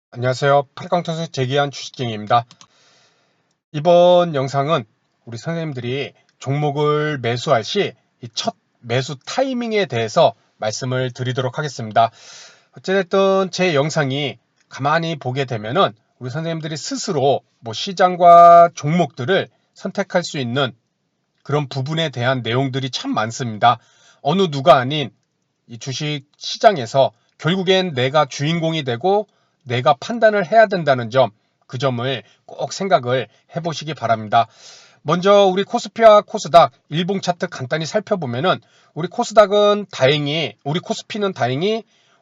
안녕하세요. 팔강통수 재기한 주식쟁이입니다. 이번 영상은 우리 선생님들이 종목을 매수할 시 이 첫 매수 타이밍에 대해서 말씀을 드리도록 하겠습니다. 어쨌든 제 영상이 가만히 보게 되면은 우리 선생님들이 스스로 시장과 종목들을 선택할 수 있는 그런 부분에 대한 내용들이 참 많습니다. 어느 누가 아닌 이 주식 시장에서 결국엔 내가 주인공이 되고 내가 판단을 해야 된다는 점, 그 점을 꼭 생각을 해보시기 바랍니다. 먼저 우리 코스피와 코스닥 일봉 차트 간단히 살펴보면은 우리 코스피는 다행히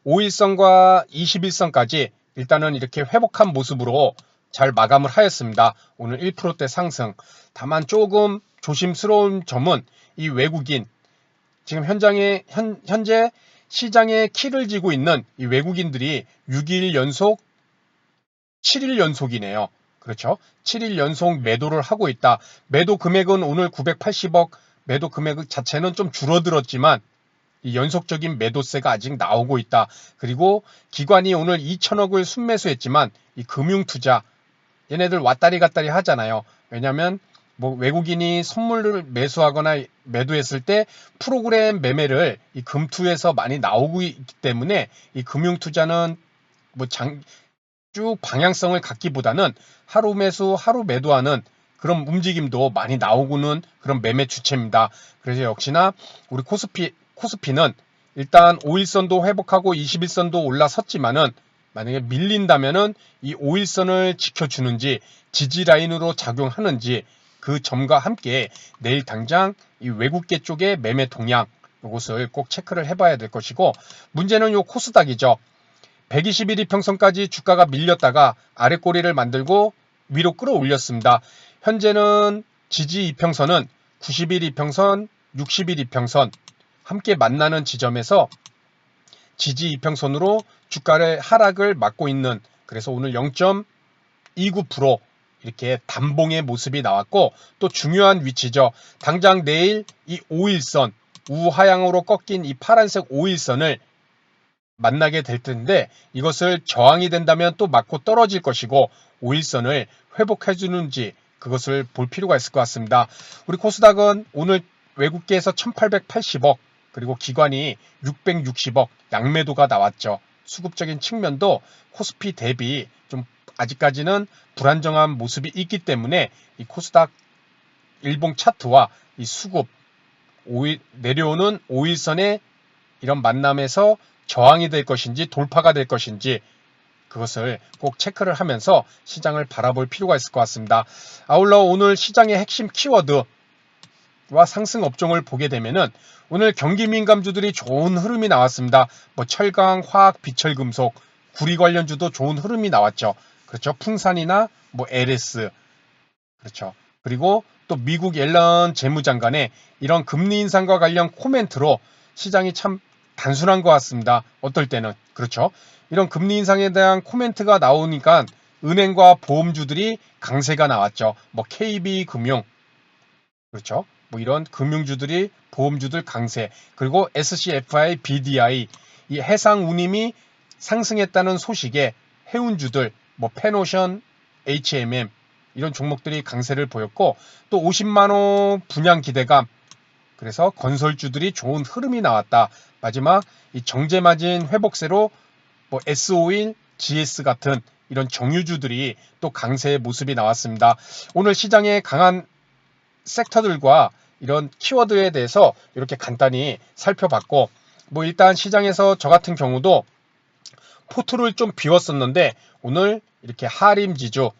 5일선과 21선까지 일단은 이렇게 회복한 모습으로 잘 마감을 하였습니다. 오늘 1%대 상승. 다만 조금 조심스러운 점은 이 외국인, 지금 현재 시장에 키를 쥐고 있는 이 외국인들이 6일 연속, 7일 연속이네요. 그렇죠? 7일 연속 매도를 하고 있다. 매도 금액은 오늘 980억, 매도 금액 자체는 좀 줄어들었지만 이 연속적인 매도세가 아직 나오고 있다. 그리고 기관이 오늘 2천억을 순매수했지만 이 금융투자, 얘네들 왔다리 갔다리 하잖아요. 왜냐면 외국인이 선물을 매수하거나 매도했을 때 프로그램 매매를 이 금투에서 많이 나오고 있기 때문에 이 금융투자는 쭉 방향성을 갖기보다는 하루 매수, 하루 매도하는 그런 움직임도 많이 나오고는 그런 매매 주체입니다. 그래서 역시나 우리 코스피는 일단 5일선도 회복하고 21선도 올라섰지만은 만약에 밀린다면은 이 5일선을 지켜주는지 지지 라인으로 작용하는지 그 점과 함께 내일 당장 이 외국계 쪽의 매매 동향 이것을 꼭 체크를 해봐야 될 것이고, 문제는 요 코스닥이죠. 121 이평선까지 주가가 밀렸다가 아래 꼬리를 만들고 위로 끌어올렸습니다. 현재는 지지 이평선은 91 이평선, 61 이평선 함께 만나는 지점에서 지지 이평선으로 주가의 하락을 막고 있는, 그래서 오늘 0.29% 이렇게 단봉의 모습이 나왔고, 또 중요한 위치죠. 당장 내일 이 5일선 우하향으로 꺾인 이 파란색 5일선을 만나게 될 텐데, 이것을 저항이 된다면 또 맞고 떨어질 것이고 5일선을 회복해 주는지 그것을 볼 필요가 있을 것 같습니다. 우리 코스닥은 오늘 외국계에서 1880억, 그리고 기관이 660억 양매도가 나왔죠. 수급적인 측면도 코스피 대비 좀 아직까지는 불안정한 모습이 있기 때문에 이 코스닥 일봉 차트와 이 수급 내려오는 5일선의 이런 만남에서 저항이 될 것인지 돌파가 될 것인지 그것을 꼭 체크를 하면서 시장을 바라볼 필요가 있을 것 같습니다. 아울러 오늘 시장의 핵심 키워드와 상승 업종을 보게 되면은 오늘 경기 민감주들이 좋은 흐름이 나왔습니다. 철강, 화학, 비철금속, 구리 관련주도 좋은 흐름이 나왔죠. 그렇죠. 풍산이나 LS, 그렇죠. 그리고 또 미국 옐런 재무장관의 이런 금리 인상과 관련 코멘트로 시장이 참 단순한 것 같습니다. 어떨 때는. 그렇죠. 이런 금리 인상에 대한 코멘트가 나오니까 은행과 보험주들이 강세가 나왔죠. KB금융, 그렇죠. 이런 금융주들이 보험주들 강세, 그리고 SCFI, BDI, 이 해상 운임이 상승했다는 소식에 해운주들, 페노션, HMM 이런 종목들이 강세를 보였고, 또 50만원 분양 기대감, 그래서 건설주들이 좋은 흐름이 나왔다. 마지막 이 정제마진 회복세로 S51, GS 같은 이런 정유주들이 또 강세의 모습이 나왔습니다. 오늘 시장의 강한 섹터들과 이런 키워드에 대해서 이렇게 간단히 살펴봤고, 일단 시장에서 저 같은 경우도 포트를 좀 비웠었는데 오늘 이렇게 하림 지주,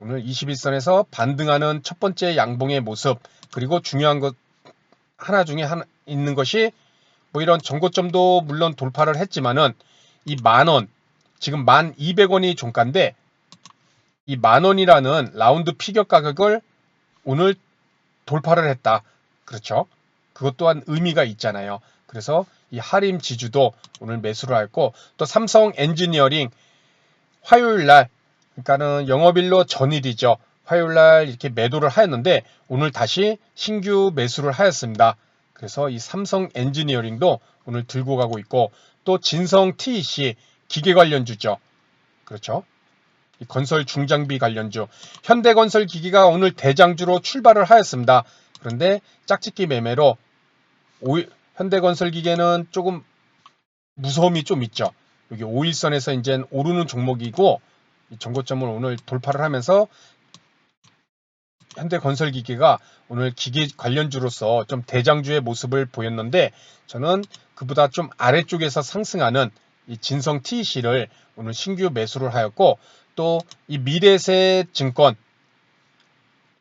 오늘 21선에서 반등하는 첫 번째 양봉의 모습, 그리고 중요한 것 하나 중에 하나 있는 것이 이런 전고점도 물론 돌파를 했지만은 이 만원, 지금 1200원이 종가인데 이 만원이라는 라운드 피겨 가격을 오늘 돌파를 했다. 그렇죠. 그것 또한 의미가 있잖아요. 그래서 이 하림 지주도 오늘 매수를 했고, 또 삼성 엔지니어링 화요일 날, 그러니까는 영업일로 전일이죠. 화요일 날 이렇게 매도를 하였는데 오늘 다시 신규 매수를 하였습니다. 그래서 이 삼성 엔지니어링도 오늘 들고 가고 있고, 또 진성 TEC 기계 관련주죠. 그렇죠. 이 건설 중장비 관련주. 현대건설기기가 오늘 대장주로 출발을 하였습니다. 그런데 짝짓기 매매로 현대건설기계는 조금 무서움이 좀 있죠. 여기 5일선에서 이제 오르는 종목이고 전고점을 오늘 돌파를 하면서 현대건설기계가 오늘 기계 관련주로서 좀 대장주의 모습을 보였는데 저는 그보다 좀 아래쪽에서 상승하는 이 진성 TEC를 오늘 신규 매수를 하였고 또 이 미래에셋증권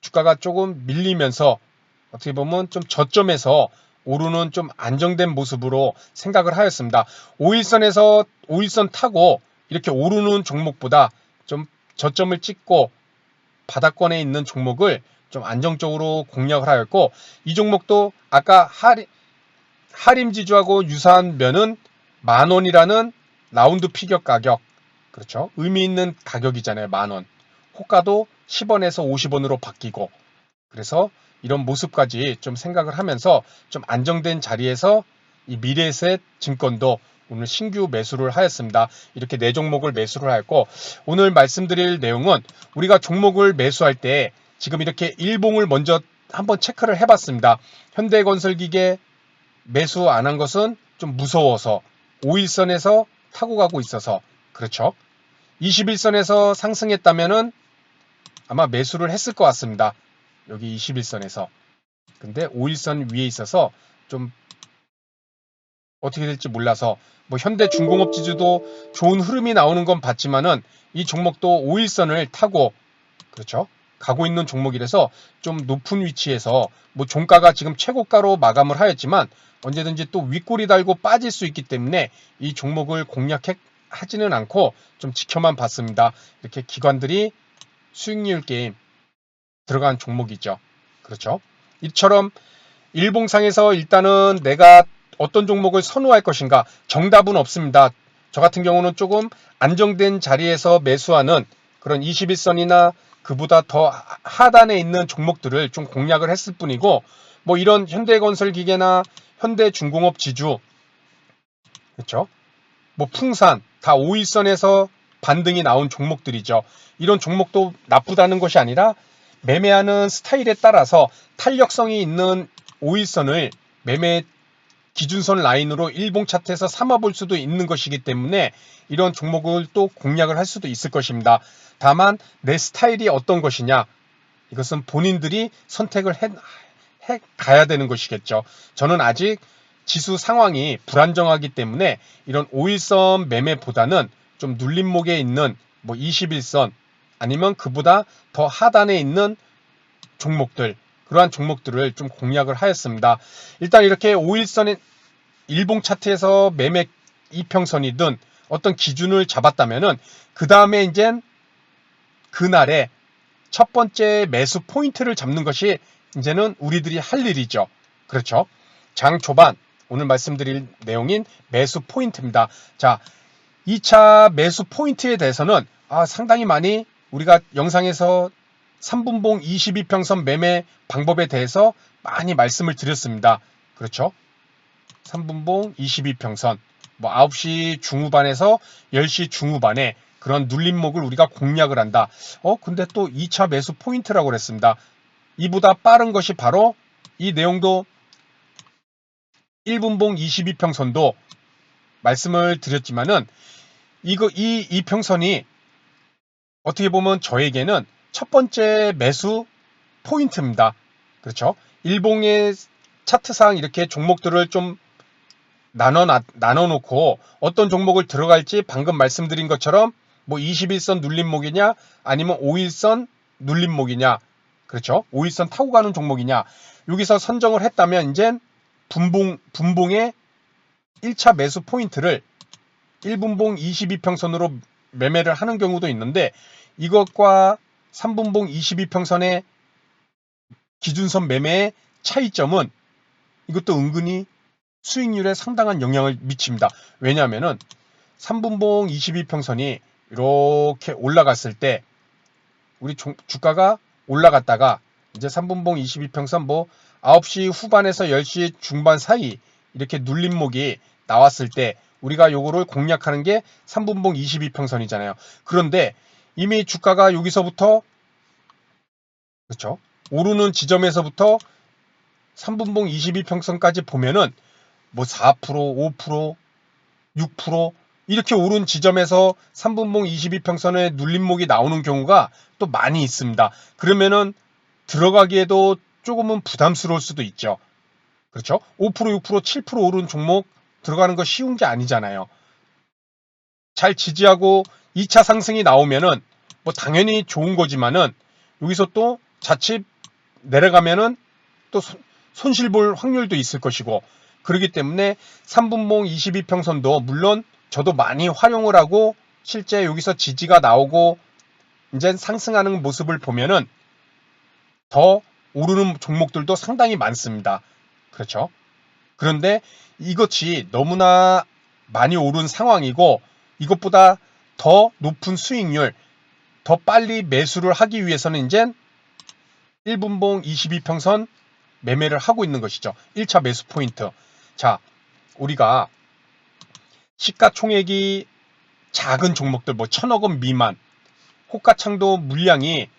주가가 조금 밀리면서 어떻게 보면 좀 저점에서 오르는 좀 안정된 모습으로 생각을 하였습니다. 5일선 타고 이렇게 오르는 종목보다 좀 저점을 찍고 바닥권에 있는 종목을 좀 안정적으로 공략을 하였고 이 종목도 아까 하림지주하고 유사한 면은 10,000원이라는 라운드 피겨 가격 그렇죠. 의미 있는 가격이잖아요. 10,000원. 호가도 10원에서 50원으로 바뀌고 그래서 이런 모습까지 좀 생각을 하면서 좀 안정된 자리에서 이 미래에셋 증권도 오늘 신규 매수를 하였습니다. 이렇게 4종목을 매수를 하였고 오늘 말씀드릴 내용은 우리가 종목을 매수할 때 지금 이렇게 일봉을 먼저 한번 체크를 해봤습니다. 현대건설기계 매수 안 한 것은 좀 무서워서 5일선에서 타고 가고 있어서 그렇죠. 21선에서 상승했다면은 아마 매수를 했을 것 같습니다. 여기 21선에서. 근데 5일선 위에 있어서 좀 어떻게 될지 몰라서 뭐 현대중공업 지주도 좋은 흐름이 나오는 건 봤지만은 이 종목도 5일선을 타고 그렇죠. 가고 있는 종목이라서 좀 높은 위치에서 뭐 종가가 지금 최고가로 마감을 하였지만 언제든지 또 윗골이 달고 빠질 수 있기 때문에 이 종목을 공략하지는 않고 좀 지켜만 봤습니다. 이렇게 기관들이 수익률 게임 들어간 종목이죠. 그렇죠. 이처럼 일봉상에서 일단은 내가 어떤 종목을 선호할 것인가 정답은 없습니다. 저 같은 경우는 조금 안정된 자리에서 매수하는 그런 21선이나 그보다 더 하단에 있는 종목들을 좀 공략을 했을 뿐이고 뭐 이런 현대건설기계나 현대중공업 지주 그렇죠? 뭐 풍산 다 5일선에서 반등이 나온 종목들이죠. 이런 종목도 나쁘다는 것이 아니라 매매하는 스타일에 따라서 탄력성이 있는 5일선을 매매 기준선 라인으로 일봉 차트에서 삼아볼 수도 있는 것이기 때문에 이런 종목을 또 공략을 할 수도 있을 것입니다. 다만 내 스타일이 어떤 것이냐 이것은 본인들이 선택을 해 가야 되는 것이겠죠. 저는 아직 지수 상황이 불안정하기 때문에 이런 5일선 매매보다는 좀 눌림목에 있는 뭐 21선 아니면 그보다 더 하단에 있는 종목들 그러한 종목들을 좀 공략을 하였습니다. 일단 이렇게 5일선의 일봉 차트에서 매매 이평선이든 어떤 기준을 잡았다면은 그 다음에 이제 그날에 첫 번째 매수 포인트를 잡는 것이 이제는 우리들이 할 일이죠. 그렇죠. 장 초반 오늘 말씀드릴 내용인 매수 포인트입니다. 자, 2차 매수 포인트에 대해서는 상당히 많이 우리가 영상에서 3분봉 22평선 매매 방법에 대해서 많이 말씀을 드렸습니다. 그렇죠. 3분봉 22평선 뭐 9시 중후반에서 10시 중후반에 그런 눌림목을 우리가 공략을 한다. 근데 또 2차 매수 포인트라고 그랬습니다. 이보다 빠른 것이 바로 이 내용도 1분봉 22평선도 말씀을 드렸지만은 이 이평선이 어떻게 보면 저에게는 첫 번째 매수 포인트입니다. 그렇죠? 일봉의 차트상 이렇게 종목들을 좀 나눠놓고 어떤 종목을 들어갈지 방금 말씀드린 것처럼 뭐 21선 눌림목이냐 아니면 5일선 눌림목이냐 그렇죠? 5일선 타고 가는 종목이냐 여기서 선정을 했다면 이제 분봉의 1차 매수 포인트를 1분봉 22평선으로 매매를 하는 경우도 있는데 이것과 3분봉 22평선의 기준선 매매의 차이점은 이것도 은근히 수익률에 상당한 영향을 미칩니다. 왜냐하면은 3분봉 22평선이 이렇게 올라갔을 때 우리 주가가 올라갔다가 이제 3분봉 22평선 뭐 9시 후반에서 10시 중반 사이 이렇게 눌림목이 나왔을 때 우리가 요거를 공략하는 게 3분봉 22평선이잖아요. 그런데 이미 주가가 여기서부터 그렇죠? 오르는 지점에서부터 3분봉 22평선까지 보면은 뭐 4%, 5%, 6% 이렇게 오른 지점에서 3분봉 22평선의 눌림목이 나오는 경우가 또 많이 있습니다. 그러면은 들어가기에도 조금은 부담스러울 수도 있죠. 그렇죠? 5%, 6%, 7% 오른 종목 들어가는 거 쉬운 게 아니잖아요. 잘 지지하고 2차 상승이 나오면은 뭐 당연히 좋은 거지만은 여기서 또 자칫 내려가면은 또 손실 볼 확률도 있을 것이고 그렇기 때문에 3분봉 22평선도 물론 저도 많이 활용을 하고 실제 여기서 지지가 나오고 이제 상승하는 모습을 보면은 더 오르는 종목들도 상당히 많습니다. 그렇죠? 그런데 이것이 너무나 많이 오른 상황이고 이것보다 더 높은 수익률, 더 빨리 매수를 하기 위해서는 이제 1분봉 22평선 매매를 하고 있는 것이죠. 1차 매수 포인트. 자, 우리가 시가총액이 작은 종목들, 뭐 1000억 원 미만, 호가창도 물량이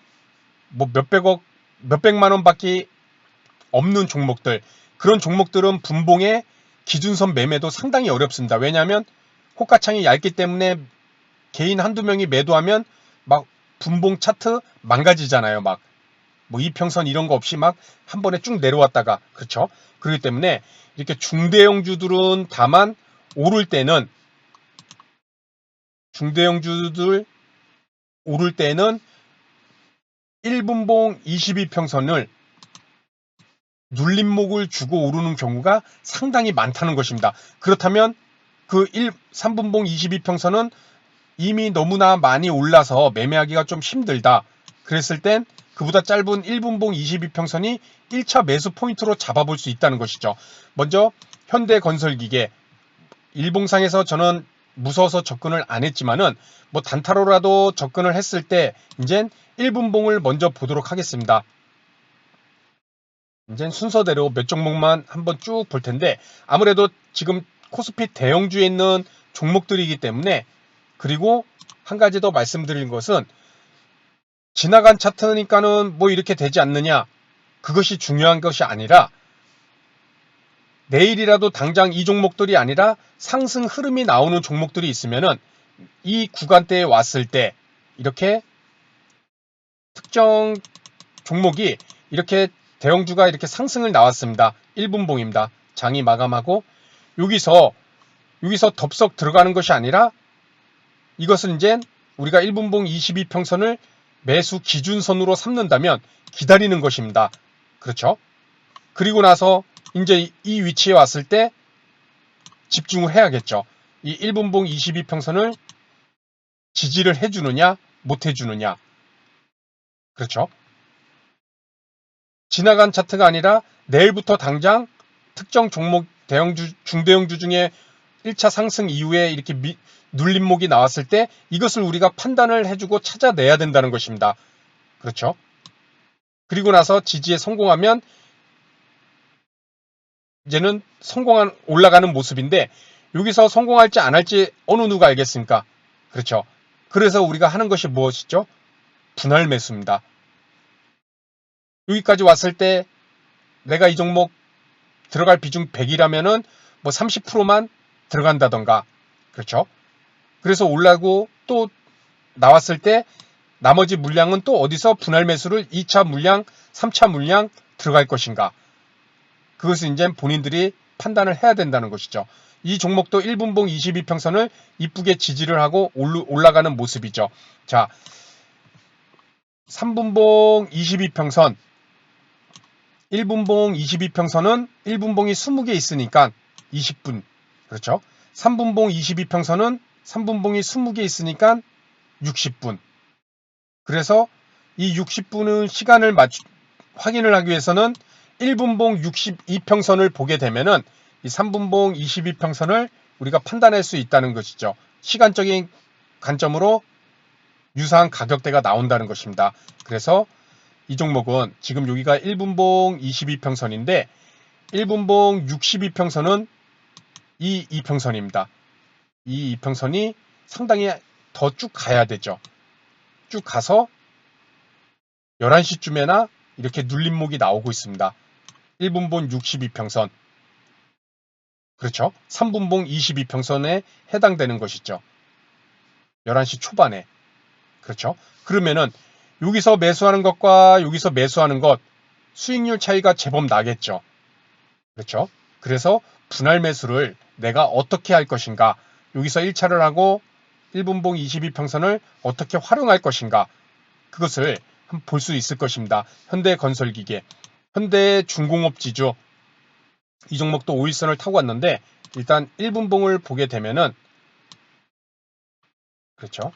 뭐 몇백억, 몇백만 원밖에 없는 종목들, 그런 종목들은 분봉의 기준선 매매도 상당히 어렵습니다. 왜냐하면 호가창이 얇기 때문에 개인 한두 명이 매도하면 막 분봉 차트 망가지잖아요. 막 뭐 이평선 이런 거 없이 막 한 번에 쭉 내려왔다가 그렇죠. 그렇기 때문에 이렇게 중대형주들은 다만 오를 때는 중대형주들 오를 때는 1분봉 22평선을 눌림목을 주고 오르는 경우가 상당히 많다는 것입니다. 그렇다면 그 3분봉 22평선은 이미 너무나 많이 올라서 매매하기가 좀 힘들다. 그랬을 땐 그보다 짧은 1분봉 22평선이 1차 매수 포인트로 잡아볼 수 있다는 것이죠. 먼저 현대건설기계 일봉상에서 저는 무서워서 접근을 안 했지만은 뭐 단타로라도 접근을 했을 때 이젠 1분봉을 먼저 보도록 하겠습니다. 이젠 순서대로 몇 종목만 한번 쭉 볼 텐데 아무래도 지금 코스피 대형주에 있는 종목들이기 때문에 그리고 한 가지 더 말씀드릴 것은 지나간 차트니까는 뭐 이렇게 되지 않느냐 그것이 중요한 것이 아니라 내일이라도 당장 이 종목들이 아니라 상승 흐름이 나오는 종목들이 있으면은 이 구간대에 왔을 때 이렇게 특정 종목이 이렇게 대형주가 이렇게 상승을 나왔습니다. 1분봉입니다. 장이 마감하고 여기서 덥석 들어가는 것이 아니라 이것은 이제 우리가 1분봉 22평선을 매수 기준선으로 삼는다면 기다리는 것입니다. 그렇죠? 그리고 나서 이제 이 위치에 왔을 때 집중을 해야겠죠. 이 1분봉 22평선을 지지를 해주느냐 못 해주느냐. 그렇죠? 지나간 차트가 아니라 내일부터 당장 특정 종목 대형주 중대형주 중에 1차 상승 이후에 이렇게 눌림목이 나왔을 때 이것을 우리가 판단을 해주고 찾아내야 된다는 것입니다. 그렇죠? 그리고 나서 지지에 성공하면 이제는 올라가는 모습인데 여기서 성공할지 안 할지 어느 누가 알겠습니까? 그렇죠? 그래서 우리가 하는 것이 무엇이죠? 분할 매수입니다. 여기까지 왔을 때 내가 이 종목 들어갈 비중 100이라면은 뭐 30%만 들어간다던가 그렇죠? 그래서 올라고 또 나왔을 때 나머지 물량은 또 어디서 분할 매수를 2차 물량, 3차 물량 들어갈 것인가? 그것을 이제 본인들이 판단을 해야 된다는 것이죠. 이 종목도 1분봉 22평선을 이쁘게 지지를 하고 올라가는 모습이죠. 자, 3분봉 22평선, 1분봉 22평선은 1분봉이 20개 있으니까 20분. 그렇죠? 3분봉 22평선은 3분봉이 20개 있으니까 60분. 그래서 이 60분의 시간을 확인을 하기 위해서는 1분봉 62평선을 보게 되면은 이 3분봉 22평선을 우리가 판단할 수 있다는 것이죠. 시간적인 관점으로 유사한 가격대가 나온다는 것입니다. 그래서 이 종목은 지금 여기가 1분봉 22평선인데 1분봉 62평선은 이 이평선입니다. 이 이평선이 상당히 더 쭉 가야 되죠. 쭉 가서 11시쯤에나 이렇게 눌림목이 나오고 있습니다. 1분봉 62평선. 그렇죠. 3분봉 22평선에 해당되는 것이죠. 11시 초반에. 그렇죠. 그러면은 여기서 매수하는 것과 여기서 매수하는 것 수익률 차이가 제법 나겠죠. 그렇죠. 그래서 분할 매수를 내가 어떻게 할 것인가, 여기서 1차를 하고 1분봉 22평선을 어떻게 활용할 것인가, 그것을 한번 볼 수 있을 것입니다. 현대건설기계, 현대중공업지주, 이 종목도 5일선을 타고 왔는데 일단 1분봉을 보게 되면은 그렇죠.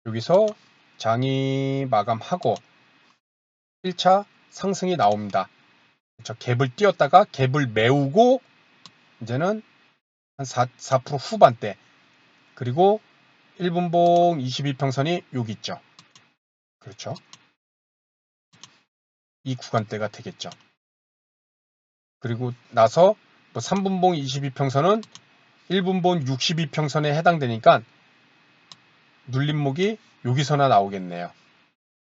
여기서 장이 마감하고 1차 상승이 나옵니다. 그렇죠. 갭을 띄었다가 갭을 메우고 이제는 한 4% 후반대, 그리고 1분봉 22평선이 여기 있죠. 그렇죠. 이 구간대가 되겠죠. 그리고 나서 뭐 3분봉 22평선은 1분봉 62평선에 해당되니까 눌림목이 여기서나 나오겠네요.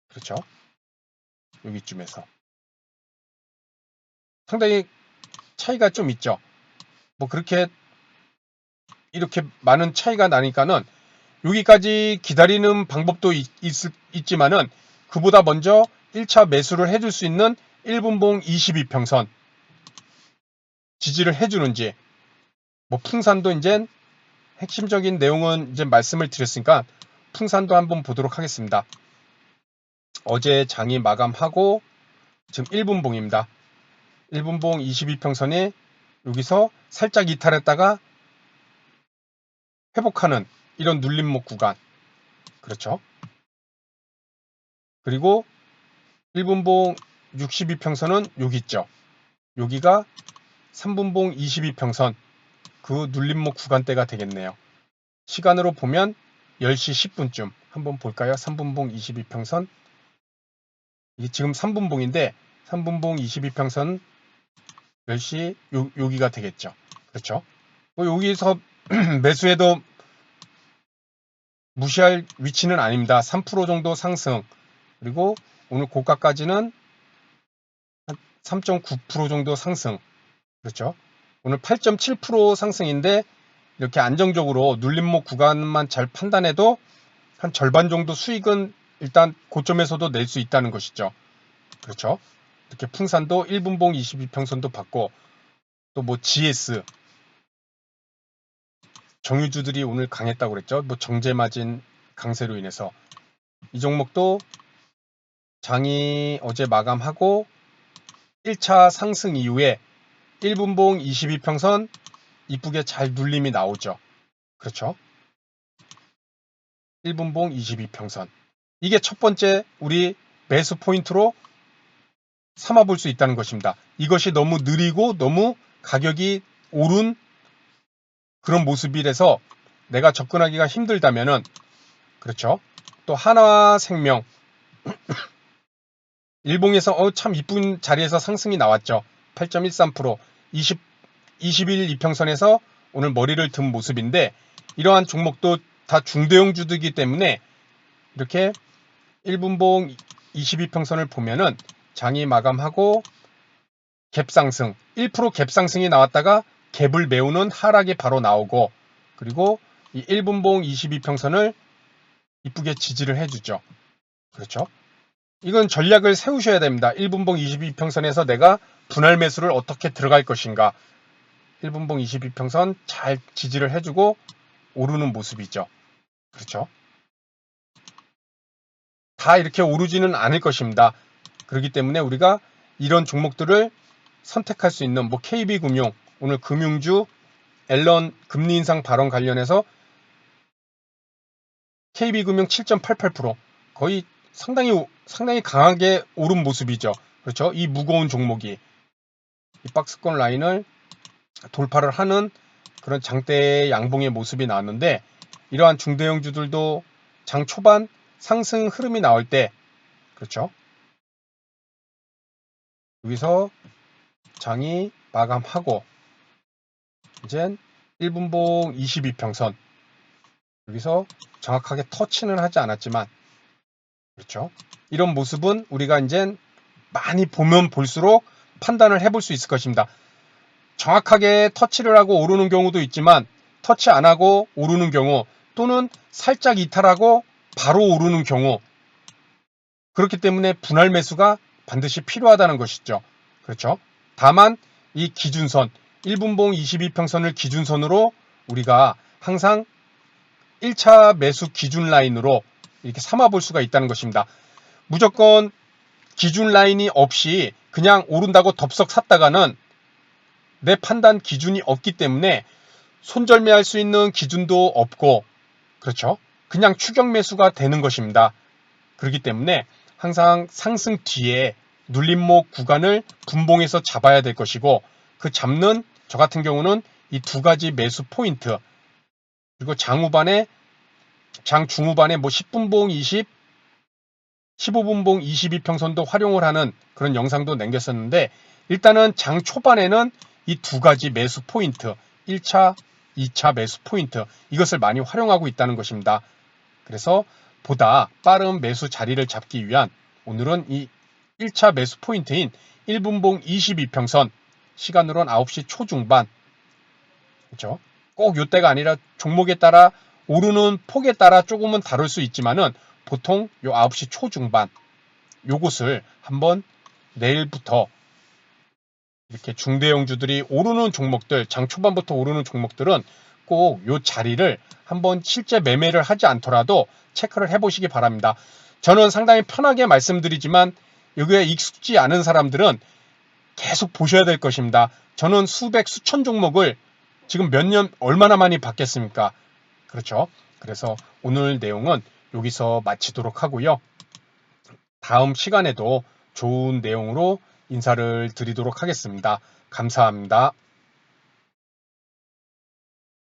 그렇죠. 여기쯤에서. 상당히 차이가 좀 있죠. 뭐 그렇게 이렇게 많은 차이가 나니까는 여기까지 기다리는 방법도 있지만은 그보다 먼저 1차 매수를 해줄 수 있는 1분봉 22평선 지지를 해주는지, 뭐 풍산도 이제 핵심적인 내용은 이제 말씀을 드렸으니까 풍산도 한번 보도록 하겠습니다. 어제 장이 마감하고 지금 1분봉입니다. 1분봉 22평선에 여기서 살짝 이탈했다가 회복하는 이런 눌림목 구간. 그렇죠. 그리고 1분봉 62평선은 여기 있죠. 여기가 3분봉 22평선, 그 눌림목 구간대가 되겠네요. 시간으로 보면 10시 10분쯤 한번 볼까요? 3분봉 22평선. 이게 지금 3분봉인데 3분봉 22평선 10시 여기가 되겠죠. 그렇죠. 뭐 여기서 매수해도 무시할 위치는 아닙니다. 3% 정도 상승. 그리고 오늘 고가까지는 한 3.9% 정도 상승. 그렇죠. 오늘 8.7% 상승인데 이렇게 안정적으로 눌림목 구간만 잘 판단해도 한 절반 정도 수익은 일단 고점에서도 낼 수 있다는 것이죠. 그렇죠. 이렇게 풍산도 1분봉 22평선도 받고, 또 뭐 GS 정유주들이 오늘 강했다고 그랬죠. 뭐 정제마진 강세로 인해서 이 종목도 장이 어제 마감하고 1차 상승 이후에 1분봉 22평선 이쁘게 잘 눌림이 나오죠. 그렇죠. 1분봉 22평선. 이게 첫 번째 우리 매수 포인트로 삼아볼 수 있다는 것입니다. 이것이 너무 느리고 너무 가격이 오른 그런 모습이라서 내가 접근하기가 힘들다면은, 그렇죠. 또 하나생명, 일봉에서 참 이쁜 자리에서 상승이 나왔죠. 8.13%, 21 이평선에서 오늘 머리를 든 모습인데, 이러한 종목도 다 중대형주들이기 때문에 이렇게 1분봉 22평선을 보면은 장이 마감하고 갭상승, 1% 갭상승이 나왔다가 갭을 메우는 하락이 바로 나오고, 그리고 이 1분봉 22평선을 이쁘게 지지를 해주죠. 그렇죠. 이건 전략을 세우셔야 됩니다. 1분봉 22평선에서 내가 분할 매수를 어떻게 들어갈 것인가. 1분봉 22평선 잘 지지를 해주고 오르는 모습이죠. 그렇죠. 다 이렇게 오르지는 않을 것입니다. 그렇기 때문에 우리가 이런 종목들을 선택할 수 있는, 뭐 KB금융, 오늘 금융주 앨런 금리 인상 발언 관련해서 KB금융 7.88%, 거의 상당히 강하게 오른 모습이죠. 그렇죠. 이 무거운 종목이 이 박스권 라인을 돌파를 하는 그런 장대 양봉의 모습이 나왔는데, 이러한 중대형주들도 장 초반 상승 흐름이 나올 때, 그렇죠. 여기서 장이 마감하고 이젠 1분봉 22평선, 여기서 정확하게 터치는 하지 않았지만, 그렇죠. 이런 모습은 우리가 이제 많이 보면 볼수록 판단을 해볼 수 있을 것입니다. 정확하게 터치를 하고 오르는 경우도 있지만 터치 안 하고 오르는 경우, 또는 살짝 이탈하고 바로 오르는 경우, 그렇기 때문에 분할 매수가 반드시 필요하다는 것이죠. 그렇죠. 다만 이 기준선 1분봉 22평선을 기준선으로 우리가 항상 1차 매수 기준 라인으로 이렇게 삼아 볼 수가 있다는 것입니다. 무조건 기준 라인이 없이 그냥 오른다고 덥석 샀다가는 내 판단 기준이 없기 때문에 손절매할 수 있는 기준도 없고, 그렇죠. 그냥 추격 매수가 되는 것입니다. 그렇기 때문에 항상 상승 뒤에 눌림목 구간을 분봉해서 잡아야 될 것이고, 그 잡는 저 같은 경우는 이 두 가지 매수 포인트, 그리고 장 중후반에 뭐 10분봉 20, 15분봉 22평선도 활용을 하는 그런 영상도 남겼었는데, 일단은 장 초반에는 이 두 가지 매수 포인트, 1차, 2차 매수 포인트, 이것을 많이 활용하고 있다는 것입니다. 그래서 보다 빠른 매수 자리를 잡기 위한 오늘은 이 1차 매수 포인트인 1분봉 22평선, 시간으로는 9시 초중반, 그렇죠? 꼭 이때가 아니라 종목에 따라 오르는 폭에 따라 조금은 다를 수 있지만은 보통 요 9시 초중반 요것을 한번 내일부터 이렇게 중대형주들이 오르는 종목들, 장 초반부터 오르는 종목들은 꼭 요 자리를 한번 실제 매매를 하지 않더라도 체크를 해보시기 바랍니다. 저는 상당히 편하게 말씀드리지만 여기에 익숙지 않은 사람들은 계속 보셔야 될 것입니다. 저는 수백, 수천 종목을 지금 몇 년 얼마나 많이 받겠습니까? 그렇죠. 그래서 오늘 내용은 여기서 마치도록 하고요. 다음 시간에도 좋은 내용으로 인사를 드리도록 하겠습니다. 감사합니다.